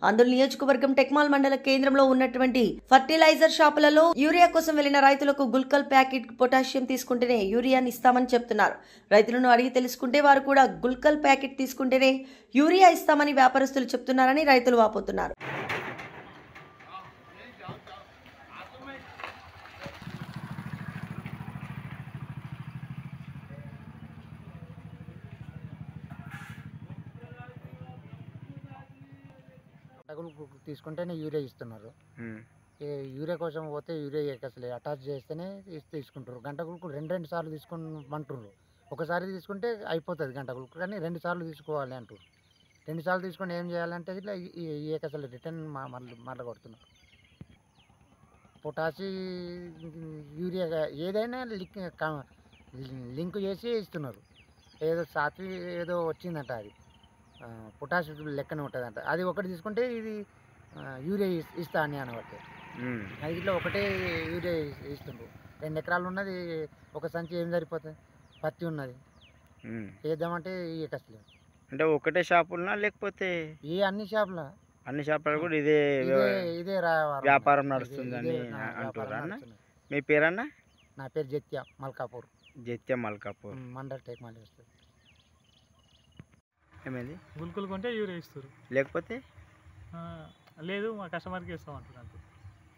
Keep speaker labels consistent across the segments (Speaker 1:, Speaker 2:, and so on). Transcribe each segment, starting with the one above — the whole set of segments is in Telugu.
Speaker 1: ఆందోళన నియోజకవర్గం టెక్మాల్ మండల కేంద్రంలో ఉన్నటువంటి ఫర్టిలైజర్ షాపులలో యూరియా కోసం వెళ్లిన రైతులకు గుల్కల్ ప్యాకెట్ పొటాషియం తీసుకుంటేనే యూరియాని ఇస్తామని చెప్తున్నారు. రైతులను అడిగి తెలుసుకుంటే వారు కూడా గుల్కల్ ప్యాకెట్ తీసుకుంటేనే యూరియా ఇస్తామని వ్యాపారస్తులు చెప్తున్నారని రైతులు వాపోతున్నారు.
Speaker 2: తీసుకుంటేనే యూరియా ఇస్తున్నారు. యూరియా కోసం పోతే యూరియా అసలు అటాచ్ చేస్తేనే తీసుకుంటారు. గంట గులకు రెండు సార్లు తీసుకోమంటారు. ఒకసారి తీసుకుంటే అయిపోతుంది గంట గులకు, కానీ 2 సార్లు తీసుకోవాలి అంటారు. 2 సార్లు తీసుకొని ఏం చేయాలంటే ఇట్లా ఈ అసలు రిటర్న్ మళ్ళీ కొడుతున్నారు. పొటాషి యూరియా ఏదైనా లింక్ చేసి ఇస్తున్నారు. ఏదో సాత్వి ఏదో వచ్చిందంట, అది పొటాష్ లెక్కన ఉంటుందంట. అది ఒకటి తీసుకుంటే ఇది యూరియా ఇస్తా అని అనబట్టి అది ఇట్లా ఒకటే యూరియా ఇస్తుండ్రు. 2 ఎకరాలు ఉన్నది, ఒక సంచి ఏం సరిపోతుంది? పత్తి ఉన్నది, వేద్దామంటే అసలు
Speaker 3: అంటే ఒకటే షాపులనా లేకపోతే
Speaker 2: అన్ని షాపుల
Speaker 3: కూడా ఇదే వ్యాపారం నడుస్తుందని అంటారా? మీ పేరన్నా?
Speaker 2: నా పేరు జత్య మల్కాపూర్. మండల్ టెక్మాల్ వస్తుంది.
Speaker 3: ఏమైంది?
Speaker 4: గుల్కులు కొంటే యూరియా ఇస్తారు,
Speaker 3: లేకపోతే
Speaker 4: లేదు మా కస్టమర్కి ఇస్తాం అంటారు. అంతే.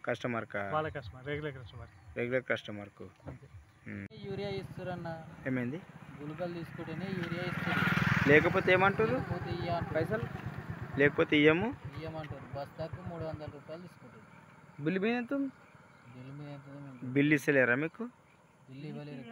Speaker 3: కస్టమర్కా?
Speaker 4: వాళ్ళ కస్టమర్, రెగ్యులర్ కస్టమర్కు
Speaker 5: యూరియా ఇస్తారన్న.
Speaker 3: ఏమైంది?
Speaker 5: గుల్కలు తీసుకుంటేనే యూరియా ఇస్తారు,
Speaker 3: లేకపోతే ఏమంటారు?
Speaker 5: పైసలు
Speaker 3: లేకపోతే
Speaker 5: ఇయ్యమంటారు. బస్తాకు 300 రూపాయలు తీసుకుంటారు.
Speaker 3: బిల్లు మీద ఎంత?
Speaker 5: బిల్లు మీద ఎంత?
Speaker 3: బిల్లు ఇస్తలేరా మీకు?
Speaker 5: బిల్లు ఇవ్వలేరు.